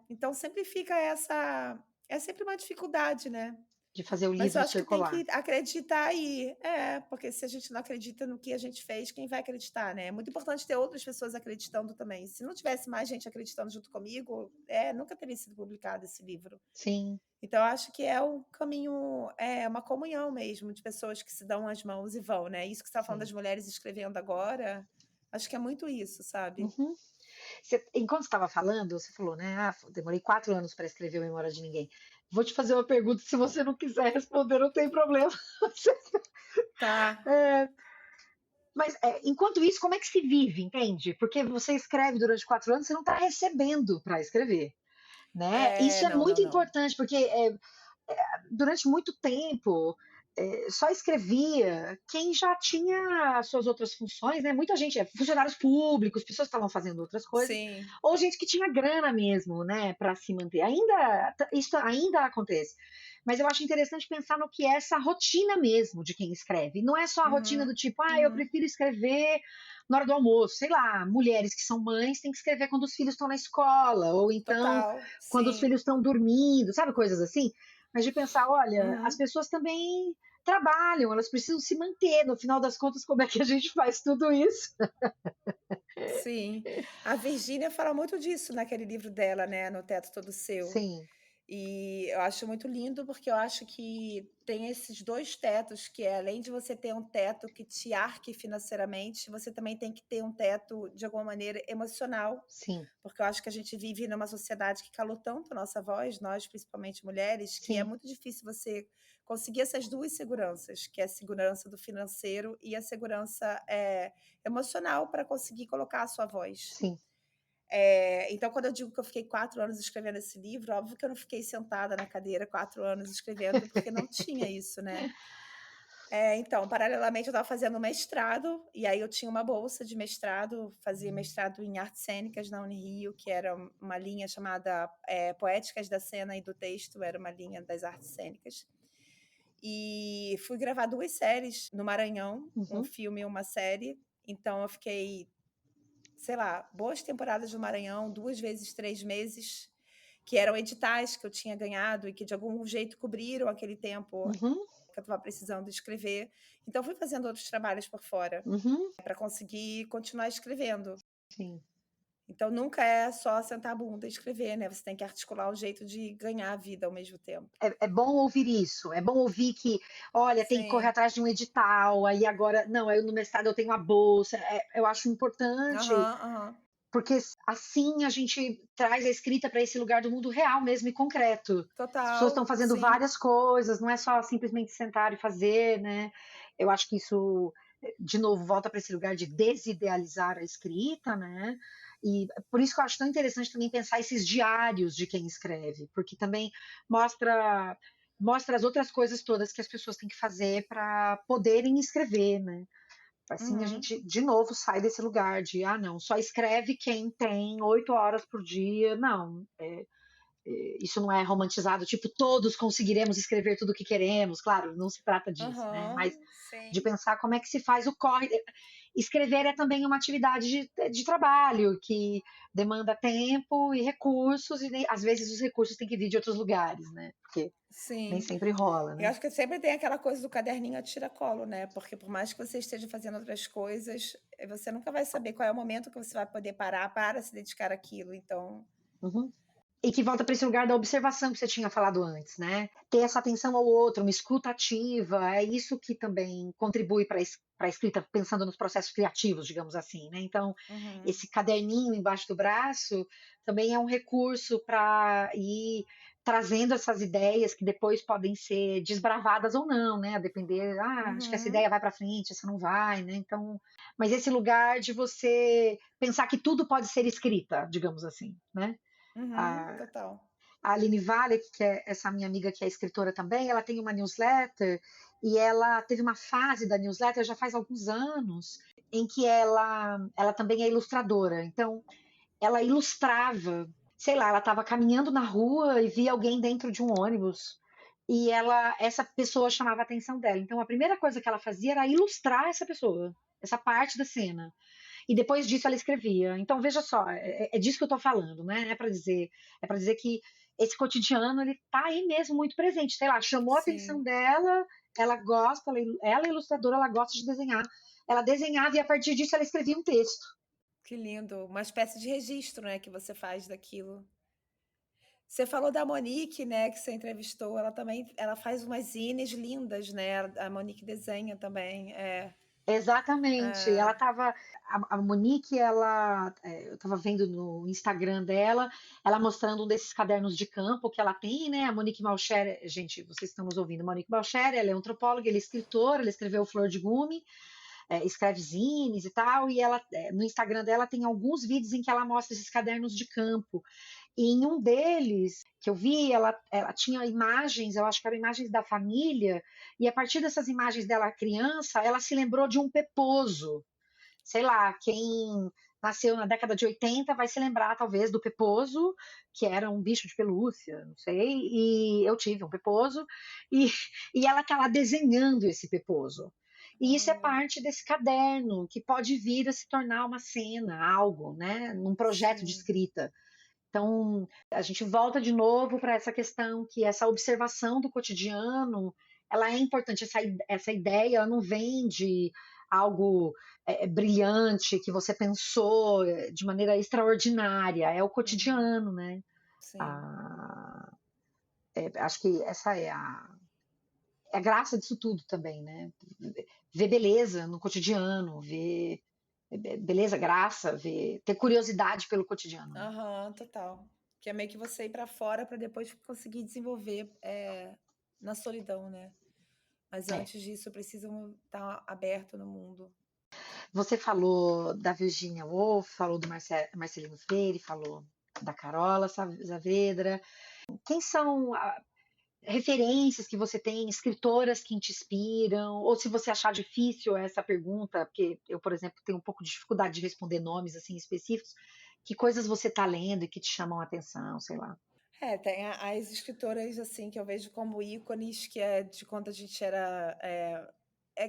Então sempre fica essa... É sempre uma dificuldade, né? De fazer o Mas eu livro acho que tem circular. que acreditar aí. Porque se a gente não acredita no que a gente fez, quem vai acreditar, né? É muito importante ter outras pessoas acreditando também. Se não tivesse mais gente acreditando junto comigo, nunca teria sido publicado esse livro. Sim. Então, eu acho que é um caminho, uma comunhão mesmo, de pessoas que se dão as mãos e vão, né? Isso que você está falando Sim. das mulheres escrevendo agora, acho que é muito isso, sabe? Uhum. Enquanto você estava falando, você falou, né? Ah, demorei 4 anos para escrever o Memória de Ninguém. Vou te fazer uma pergunta, se você não quiser responder, não tem problema. Tá. Mas, enquanto isso, como é que se vive, entende? Porque você escreve durante 4 anos, você não está recebendo para escrever, né? Isso é Não, não, muito não. importante, porque durante muito tempo só escrevia quem já tinha as suas outras funções, né? Muita gente, funcionários públicos, pessoas que estavam fazendo outras coisas, Sim. ou gente que tinha grana mesmo, né, para se manter. Isso ainda acontece. Mas eu acho interessante pensar no que é essa rotina mesmo de quem escreve. Não é só a rotina Uhum. do tipo, eu prefiro escrever na hora do almoço, sei lá, mulheres que são mães têm que escrever quando os filhos estão na escola, ou então Total. quando os Sim. filhos estão dormindo, sabe, coisas assim. Mas de pensar, olha, as Uhum. pessoas também trabalham, elas precisam se manter. No final das contas, como é que a gente faz tudo isso? Sim. A Virgínia fala muito disso naquele livro dela, né? No Teto Todo Seu. Sim. E eu acho muito lindo, porque eu acho que tem esses 2 tetos, que é além de você ter um teto que te arque financeiramente, você também tem que ter um teto, de alguma maneira, emocional, Sim, porque eu acho que a gente vive numa sociedade que calou tanto a nossa voz, nós, principalmente mulheres, que é sim, muito difícil você conseguir essas 2 seguranças, que é a segurança do financeiro e a segurança, emocional para conseguir colocar a sua voz. sim. Então, quando eu digo que eu fiquei 4 anos escrevendo esse livro, óbvio que eu não fiquei sentada na cadeira 4 anos escrevendo, porque não tinha isso, né. Então, paralelamente eu estava fazendo mestrado, e aí eu tinha uma bolsa de mestrado, fazia mestrado em artes cênicas na Unirio, que era uma linha chamada, Poéticas da Cena e do Texto, era uma linha das artes cênicas. E fui gravar 2 séries no Maranhão, um Uhum, filme e uma série, então eu fiquei, sei lá, boas temporadas no Maranhão, 2 vezes 3 meses, que eram editais que eu tinha ganhado e que de algum jeito cobriram aquele tempo uhum, que eu estava precisando escrever. Então fui fazendo outros trabalhos por fora, uhum, para conseguir continuar escrevendo. sim. Então nunca é só sentar a bunda e escrever, né, você tem que articular um jeito de ganhar a vida ao mesmo tempo. É bom ouvir isso, é bom ouvir que, olha, tem que correr Sim. atrás de um edital, aí agora, não, aí no mestrado eu tenho a bolsa. Eu acho importante, Aham, aham. porque assim a gente traz a escrita para esse lugar do mundo real mesmo e concreto. As pessoas estão Total, fazendo sim. várias coisas, não é só simplesmente sentar e fazer, né? Eu acho que isso, de novo, volta para esse lugar de desidealizar a escrita, né? E por isso que eu acho tão interessante também pensar esses diários de quem escreve, porque também mostra mostra as outras coisas todas que as pessoas têm que fazer para poderem escrever, né? Assim a Uhum. gente, de novo, sai desse lugar de, ah, não, só escreve quem tem 8 horas por dia. Não, isso não é romantizado, tipo, todos conseguiremos escrever tudo o que queremos. Claro, não se trata disso, né? Aham, Mas de sim. pensar como é que se faz o corre. Escrever é também uma atividade de trabalho que demanda tempo e recursos, e às vezes os recursos têm que vir de outros lugares, né? Porque nem Sim. sempre rola, Eu né? acho que sempre tem aquela coisa do caderninho a tiracolo, né, porque por mais que você esteja fazendo outras coisas, você nunca vai saber qual é o momento que você vai poder parar para se dedicar àquilo, então Uhum. E que volta para esse lugar da observação que você tinha falado antes, né? Ter essa atenção ao outro, uma escuta ativa, é isso que também contribui para a escrita, pensando nos processos criativos, digamos assim, né? Então, uhum, esse caderninho embaixo do braço também é um recurso para ir trazendo essas ideias que depois podem ser desbravadas ou não, né? A depender, acho que essa uhum, ideia vai para frente, essa não vai, né? Então, mas esse lugar de você pensar que tudo pode ser escrita, digamos assim, né? uhum, A, total. a Aline Vale, que é essa minha amiga que é escritora também, ela tem uma newsletter e ela teve uma fase da newsletter já faz alguns anos em que ela também é ilustradora. Então, ela ilustrava, sei lá, ela estava caminhando na rua e via alguém dentro de um ônibus e essa pessoa chamava a atenção dela. Então, a primeira coisa que ela fazia era ilustrar essa pessoa, essa parte da cena. E depois disso ela escrevia. Então, veja só, é disso que eu estou falando, né? É para dizer que esse cotidiano ele está aí mesmo muito presente. Sei lá, chamou a atenção Sim, dela, ela gosta, ela é ilustradora, ela gosta de desenhar. Ela desenhava e a partir disso ela escrevia um texto. que lindo, uma espécie de registro, né, que você faz daquilo. Você falou da Monique, né, que você entrevistou, ela também ela faz umas zines lindas, né, a Monique desenha também, Exatamente. Ela é. estava. A Monique, eu estava vendo no Instagram dela, ela mostrando um desses cadernos de campo que ela tem, né? A Monique Malcher, gente, vocês estão nos ouvindo. Monique Malcher, ela é antropóloga, ela é escritora, ela escreveu Flor de Gume, escreve zines e tal, e ela, no Instagram dela tem alguns vídeos em que ela mostra esses cadernos de campo. E em um deles que eu vi, ela tinha imagens, eu acho que eram imagens da família, e a partir dessas imagens dela criança, ela se lembrou de um peposo. Sei lá, quem nasceu na década de 80 vai se lembrar, talvez, do peposo, que era um bicho de pelúcia, não sei, e eu tive um peposo, e, e ela está lá desenhando esse peposo. E isso é Olha, parte desse caderno, que pode vir a se tornar uma cena, algo, né, num projeto de sim. escrita. Então, a gente volta de novo para essa questão que essa observação do cotidiano, ela é importante. Essa ideia ela não vem de algo brilhante que você pensou de maneira extraordinária. É o Uhum. cotidiano, né? Sim. Ah, Acho que essa é a graça disso tudo também, né? Ver beleza no cotidiano, ver beleza, graça, ver, ter curiosidade pelo cotidiano, né? Aham, total. Que é meio que você ir para fora para depois conseguir desenvolver na solidão, né? Mas É. antes disso, precisam estar aberto no mundo. Você falou da Virginia Woolf, falou do Marcelino Freire, falou da Carola Saavedra. Quem são referências que você tem, escritoras que te inspiram? Ou se você achar difícil essa pergunta, porque eu, por exemplo, tenho um pouco de dificuldade de responder nomes assim específicos, que coisas você está lendo e que te chamam a atenção, sei lá. Tem as escritoras assim que eu vejo como ícones, que é de quando a gente era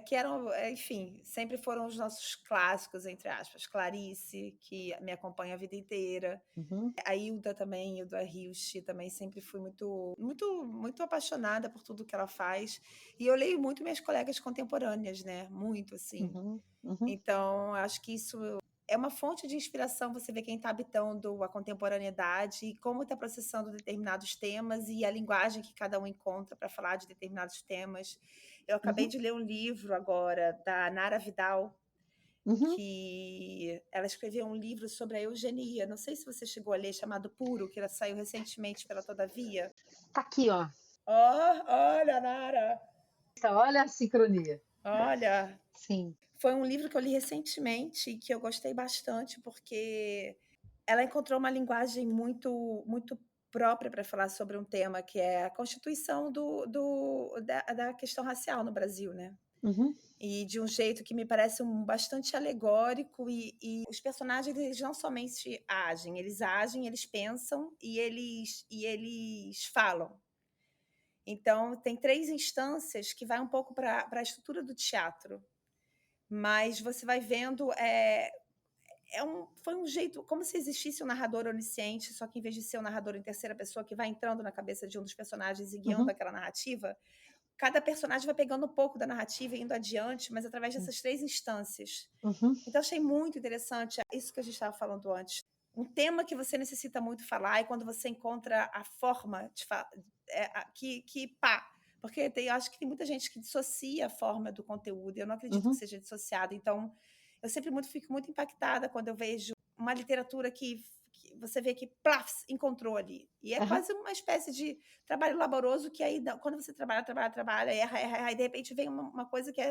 que eram, enfim, sempre foram os nossos clássicos, entre aspas. Clarice, que me acompanha a vida inteira. Uhum, A Hilda também, Hilda Hilst, também sempre fui muito apaixonada por tudo que ela faz. E eu leio muito minhas colegas contemporâneas, né? Muito, assim. uhum, uhum, Então, acho que isso é uma fonte de inspiração, você vê quem está habitando a contemporaneidade e como está processando determinados temas e a linguagem que cada um encontra para falar de determinados temas. Eu acabei uhum, de ler um livro agora da Nara Vidal, uhum. que ela escreveu um livro sobre a eugenia. Não sei se você chegou a ler, chamado Puro, que ela saiu recentemente pela Todavia. Tá aqui, ó. Olha, Nara! Olha a sincronia. Olha, Sim. foi um livro que eu li recentemente e que eu gostei bastante, porque ela encontrou uma linguagem muito própria para falar sobre um tema que é a constituição da questão racial no Brasil, né? Uhum, E de um jeito que me parece bastante alegórico e os personagens eles não somente agem, eles pensam e eles falam. Então tem 3 instâncias que vai um pouco para a estrutura do teatro, mas você vai vendo foi um jeito como se existisse um narrador onisciente, só que em vez de ser um narrador em terceira pessoa que vai entrando na cabeça de um dos personagens e guiando uhum, aquela narrativa, cada personagem vai pegando um pouco da narrativa e indo adiante, mas através dessas 3 instâncias. uhum, Então, achei muito interessante isso que a gente estava falando antes. Um tema que você necessita muito falar e quando você encontra a forma de falar, pá, porque acho que tem muita gente que dissocia a forma do conteúdo, e eu não acredito que uhum, seja dissociado. Então, eu sempre fico muito impactada quando eu vejo uma literatura que você vê que, plaf, encontrou ali. E é aham, quase uma espécie de trabalho laboroso que aí, quando você trabalha, erra, e de repente vem uma coisa que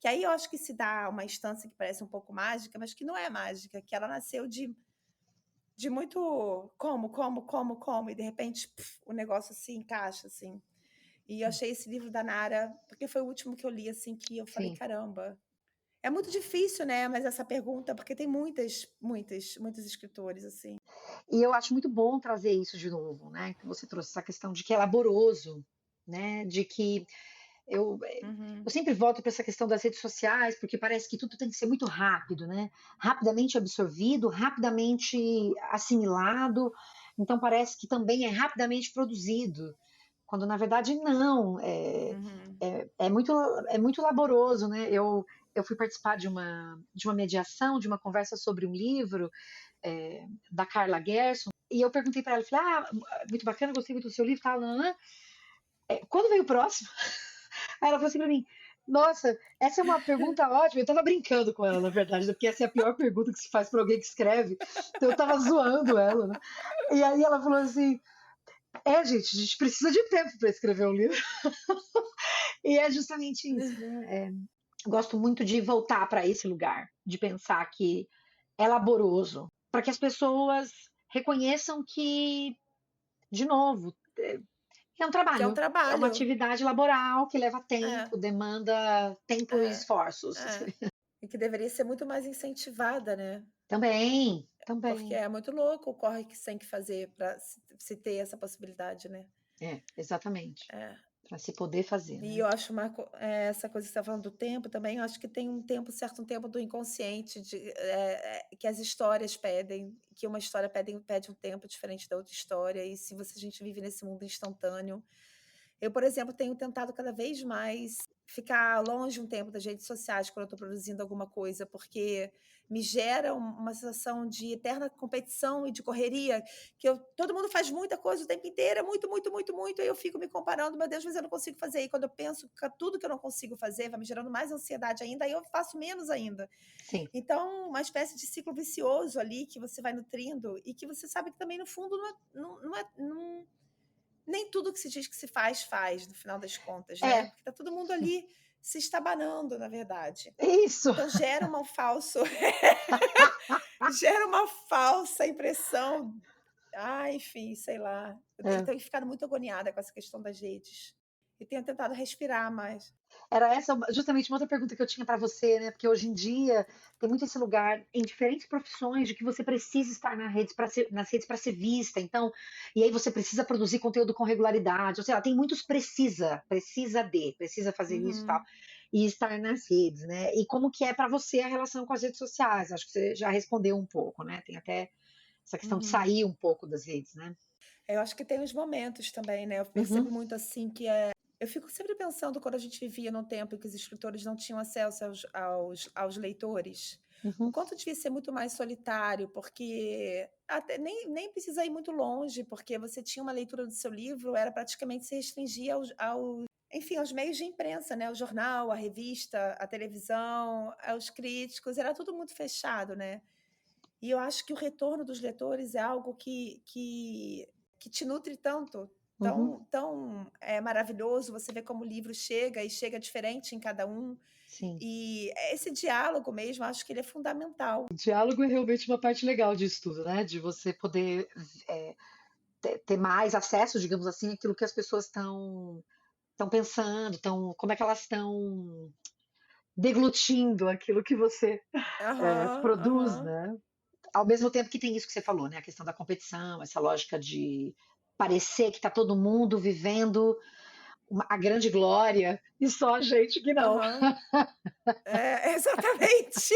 aí eu acho que se dá uma instância que parece um pouco mágica, mas que não é mágica, que ela nasceu de muito como, e de repente o negócio se encaixa, assim. E eu achei esse livro da Nara, porque foi o último que eu li, assim, que eu falei, sim. caramba. É muito difícil, né? Mas essa pergunta, porque tem muitos escritores, assim. E eu acho muito bom trazer isso de novo, né? Que você trouxe essa questão de que é laboroso, né? De que eu, Uhum. eu sempre volto para essa questão das redes sociais, porque parece que tudo tem que ser muito rápido, né? Rapidamente absorvido, rapidamente assimilado. Então parece que também é rapidamente produzido, quando na verdade não. Uhum. É muito laboroso, né? Eu fui participar de uma mediação, de uma conversa sobre um livro da Carla Gerson, e eu perguntei para ela, falei, muito bacana, gostei muito do seu livro, tal, quando veio o próximo? Aí ela falou assim para mim, nossa, essa é uma pergunta ótima. Eu tava brincando com ela, na verdade, né, porque essa é a pior pergunta que se faz para alguém que escreve. Então eu tava zoando ela, né? E aí ela falou assim: gente, a gente precisa de tempo para escrever um livro. E é justamente isso, né? Gosto muito de voltar para esse lugar, de pensar que é laboroso, para que as pessoas reconheçam que, de novo, Que é um é uma trabalho. atividade laboral que leva É, tempo, demanda tempo e é, esforços. é. E que deveria ser muito mais incentivada, né? Também, Porque também. é muito louco o corre que você tem que fazer para se ter essa possibilidade, né? Exatamente. É. Para se poder fazer, E né? eu acho essa coisa que você está falando do tempo também, eu acho que tem um tempo, certo, um tempo do inconsciente, que as histórias pedem, que uma história pede um tempo diferente da outra história, e se a gente vive nesse mundo instantâneo. Eu, por exemplo, tenho tentado cada vez mais ficar longe um tempo das redes sociais quando eu estou produzindo alguma coisa, porque me gera uma sensação de eterna competição e de correria, que todo mundo faz muita coisa o tempo inteiro, é muito, muito, muito, muito, aí eu fico me comparando, meu Deus, mas eu não consigo fazer. E quando eu penso que tudo que eu não consigo fazer vai me gerando mais ansiedade ainda, aí eu faço menos ainda. Sim. Então, uma espécie de ciclo vicioso ali que você vai nutrindo e que você sabe que também, no fundo, nem tudo que se diz que se faz, faz, no final das contas, né? É, Porque tá todo mundo ali se estabanando, na verdade. isso. Então gera uma falso gera uma falsa impressão. Ah, enfim, sei lá. Eu É. tenho ficado muito agoniada com essa questão das redes. E tenho tentado respirar mais. Era essa justamente uma outra pergunta que eu tinha para você, né? Porque hoje em dia tem muito esse lugar em diferentes profissões de que você precisa estar nas redes para ser vista. Então, e aí você precisa produzir conteúdo com regularidade. Ou seja, tem muitos precisa fazer isso e tal, Uhum, e estar nas redes, né? E como que é para você a relação com as redes sociais? Acho que você já respondeu um pouco, né? Tem até essa questão de uhum. sair um pouco das redes, né? Eu acho que tem os momentos também, né? Eu Uhum, percebo muito assim que eu fico sempre pensando quando a gente vivia num tempo em que os escritores não tinham acesso aos leitores, o uhum, quanto devia ser muito mais solitário, porque até nem precisa ir muito longe, porque você tinha uma leitura do seu livro, era praticamente se restringir enfim, aos meios de imprensa, né? O jornal, a revista, a televisão, aos críticos, era tudo muito fechado, né? E eu acho que o retorno dos leitores é algo que te nutre tanto, uhum. tão maravilhoso. Você vê como o livro chega e chega diferente em cada um. Sim. E esse diálogo mesmo, acho que ele é fundamental. O diálogo é realmente uma parte legal disso tudo, né? De você poder é, ter mais acesso, digamos assim, àquilo que as pessoas estão pensando, como é que elas estão deglutindo aquilo que você Aham, produz, aham, né? Ao mesmo tempo que tem isso que você falou, né? A questão da competição, essa lógica de parecer que está todo mundo vivendo a grande glória e só a gente que não. aham. É, exatamente.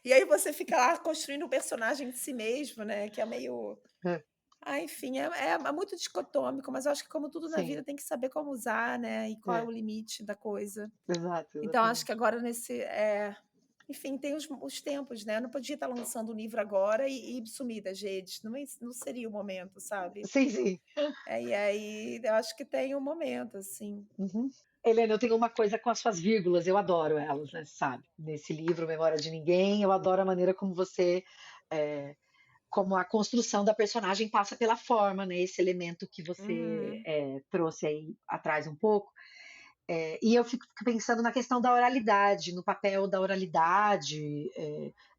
E aí você fica lá construindo um personagem de si mesmo, né? Que é meio. É, Ah, enfim, é muito dicotômico, mas eu acho que, como tudo na sim, vida, tem que saber como usar, né? E qual é é, o limite da coisa. exato, Então, acho que exatamente. agora enfim, tem os tempos, né? Eu não podia estar lançando um livro agora e sumir das redes. Não seria o momento, sabe? Sim, sim. E aí eu acho que tem um momento, assim. Uhum. Helena, eu tenho uma coisa com as suas vírgulas, eu adoro elas, né, sabe? Nesse livro, Memória de Ninguém, eu adoro a maneira como é, como a construção da personagem passa pela forma, né? Esse elemento que você Uhum, trouxe aí atrás um pouco. E eu fico pensando na questão da oralidade, no papel da oralidade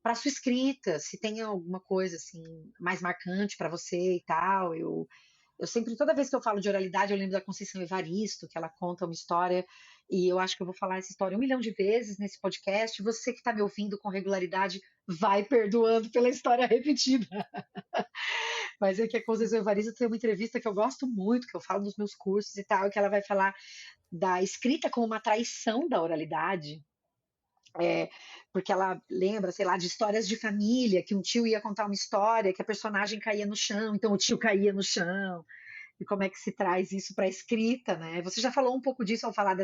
para sua escrita, se tem alguma coisa assim mais marcante para você e tal. Eu sempre, toda vez que eu falo de oralidade, eu lembro da Conceição Evaristo, que ela conta uma história, e eu acho que eu vou falar essa história 1 milhão de vezes nesse podcast. Você que está me ouvindo com regularidade, vai perdoando pela história repetida. Mas é que a Conceição Evaristo tem uma entrevista que eu gosto muito, que eu falo nos meus cursos e tal, que ela vai falar da escrita como uma traição da oralidade. Porque ela lembra, sei lá, de histórias de família, que um tio ia contar uma história, que a personagem caía no chão, então o tio caía no chão, e como é que se traz isso para a escrita, né? Você já falou um pouco disso ao falar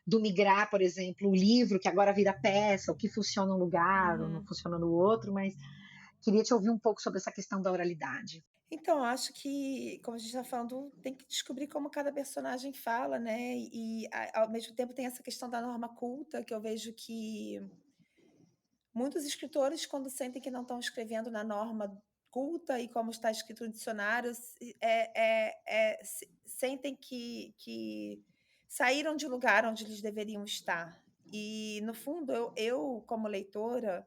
do migrar, por exemplo, o livro que agora vira peça, o que funciona num lugar ou não uhum. funciona no outro, mas queria te ouvir um pouco sobre essa questão da oralidade. Então, acho que, como a gente está falando, tem que descobrir como cada personagem fala, né? Ao mesmo tempo, tem essa questão da norma culta, que eu vejo que muitos escritores, quando sentem que não estão escrevendo na norma culta e como está escrito no dicionário, sentem que saíram de lugar onde eles deveriam estar. E, no fundo, como leitora,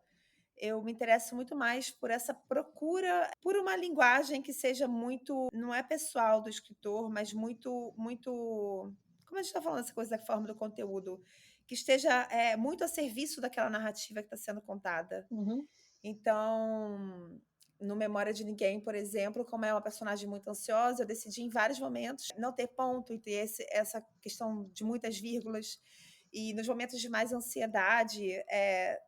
eu me interesso muito mais por essa procura por uma linguagem que seja muito, não é pessoal do escritor, mas muito, como a gente está falando essa coisa da forma do conteúdo, que esteja muito a serviço daquela narrativa que está sendo contada. Uhum, Então, no Memória de Ninguém, por exemplo, como é uma personagem muito ansiosa, eu decidi em vários momentos não ter ponto e ter essa questão de muitas vírgulas. E nos momentos de mais ansiedade,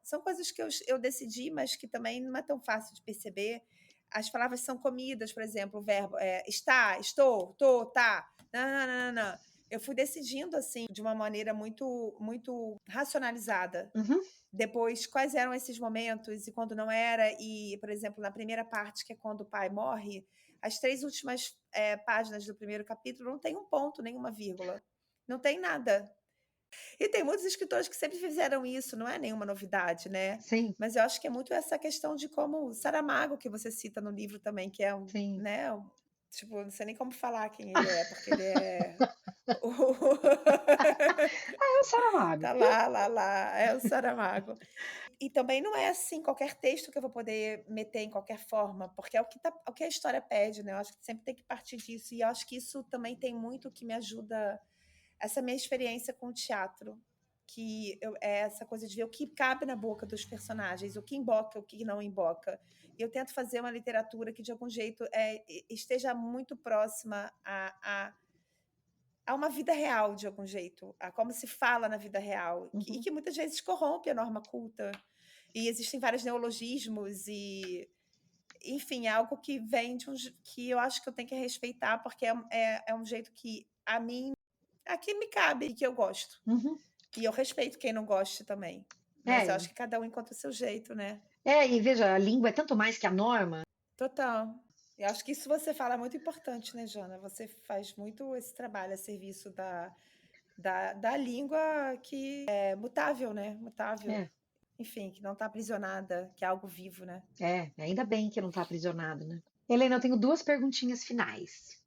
são coisas que eu decidi, mas que também não é tão fácil de perceber. As palavras são comidas, por exemplo, o verbo está, estou, tô, tá, não. eu fui decidindo, assim, de uma maneira muito, muito racionalizada. Uhum. Depois, quais eram esses momentos e quando não era. E, por exemplo, na primeira parte, que é quando o pai morre, as 3 últimas páginas do primeiro capítulo não tem um ponto, nenhuma vírgula. Não tem nada. E tem muitos escritores que sempre fizeram isso, não é nenhuma novidade, né? Sim, Mas eu acho que é muito essa questão de como o Saramago, que você cita no livro também, que é sim. né, tipo, não sei nem como falar quem ele é, porque ele é É o Saramago. tá lá, é o Saramago. E também não é assim qualquer texto que eu vou poder meter em qualquer forma, porque é o que a história pede, né? Eu acho que sempre tem que partir disso. E eu acho que isso também tem muito que me ajuda, essa minha experiência com o teatro, é essa coisa de ver o que cabe na boca dos personagens, o que emboca, o que não emboca. E eu tento fazer uma literatura que, de algum jeito, esteja muito próxima a uma vida real, de algum jeito, a como se fala na vida real, e Uhum. que muitas vezes corrompe a norma culta. E existem vários neologismos e, enfim, é algo que vem que eu acho que eu tenho que respeitar, porque é um jeito que a mim aqui me cabe e que eu gosto. Uhum. E eu respeito quem não goste também. Mas eu É, acho que cada um encontra o seu jeito, né? e veja, a língua é tanto mais que a norma. Total. Eu acho que isso você fala é muito importante, né, Jana? Você faz muito esse trabalho a serviço da língua, que é mutável, né? Mutável. É, Enfim, que não está aprisionada, que é algo vivo, né? ainda bem que não está aprisionado, né? Helena, eu tenho duas perguntinhas finais.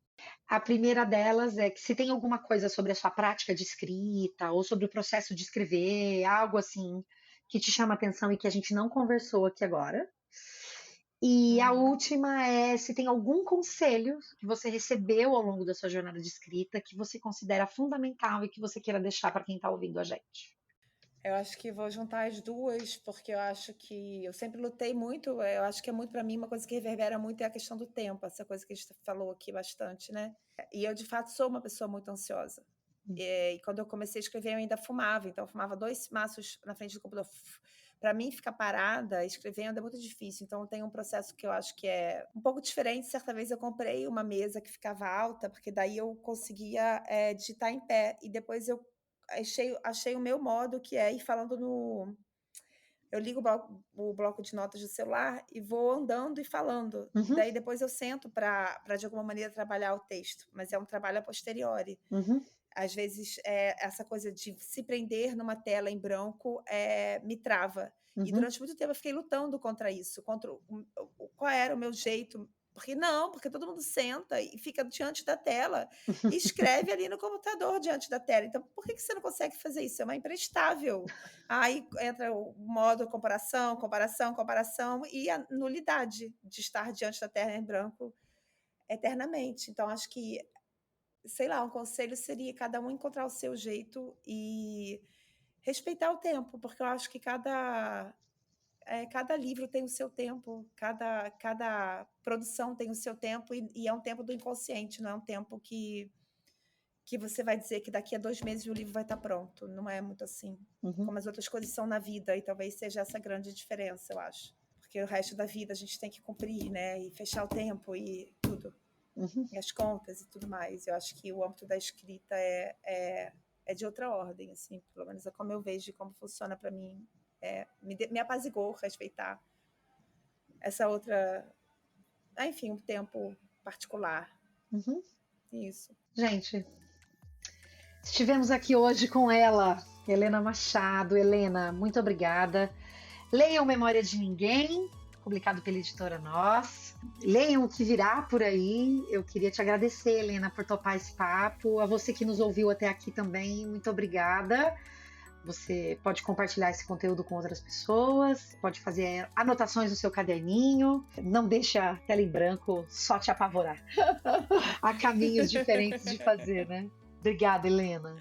A primeira delas é que se tem alguma coisa sobre a sua prática de escrita ou sobre o processo de escrever, algo assim que te chama atenção e que a gente não conversou aqui agora. E a Uhum. última é se tem algum conselho que você recebeu ao longo da sua jornada de escrita que você considera fundamental e que você queira deixar para quem está ouvindo a gente. Eu acho que vou juntar as duas, porque eu acho que eu sempre lutei muito. Eu acho que é muito para mim uma coisa que reverbera muito é a questão do tempo, essa coisa que a gente falou aqui bastante, né? E eu de fato sou uma pessoa muito ansiosa. E quando eu comecei a escrever, eu ainda fumava, então eu fumava 2 maços na frente do computador. Para mim, ficar parada escrevendo é muito difícil. Então, eu tenho um processo que eu acho que é um pouco diferente. Certa vez eu comprei uma mesa que ficava alta, porque daí eu conseguia digitar em pé. E depois eu achei o meu modo, que é ir falando no. Eu ligo o bloco de notas do celular e vou andando e falando. E Uhum, daí depois eu sento para, de alguma maneira, trabalhar o texto. Mas é um trabalho a posteriori. uhum, Às vezes, essa coisa de se prender numa tela em branco me trava. E uhum. durante muito tempo eu fiquei lutando contra isso, contra qual era o meu jeito. Porque todo mundo senta e fica diante da tela e escreve ali no computador diante da tela. Então, por que você não consegue fazer isso? É uma imprestável. Aí entra o modo comparação, comparação, comparação e a nulidade de estar diante da tela em branco eternamente. Então, acho que sei lá, um conselho seria cada um encontrar o seu jeito e respeitar o tempo, porque eu acho que cada livro tem o seu tempo, cada produção tem o seu tempo, e é um tempo do inconsciente, não é um tempo que você vai dizer que daqui a 2 meses o livro vai estar pronto. Não é muito assim, Uhum, como as outras coisas são na vida, e talvez seja essa grande diferença, eu acho. Porque o resto da vida a gente tem que cumprir, né? E fechar o tempo e tudo. uhum, E as contas e tudo mais. Eu acho que o âmbito da escrita é de outra ordem, assim, pelo menos é como eu vejo e como funciona para mim. Me apazigou respeitar essa outra, enfim, um tempo particular. uhum. Isso. Gente, estivemos aqui hoje com ela, Helena Machado. Helena, muito obrigada. Leiam Memória de Ninguém, publicado pela editora Nós. Leiam o que virá por aí. Eu queria te agradecer, Helena, por topar esse papo. A você que nos ouviu até aqui também, muito obrigada. Você pode compartilhar esse conteúdo com outras pessoas, pode fazer anotações no seu caderninho. Não deixe a tela em branco só te apavorar. Há caminhos diferentes de fazer, né? Obrigada, Helena.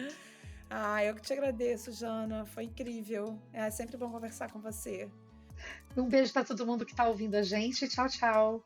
Eu que te agradeço, Jana. Foi incrível. É sempre bom conversar com você. Um beijo para todo mundo que está ouvindo a gente. Tchau, tchau.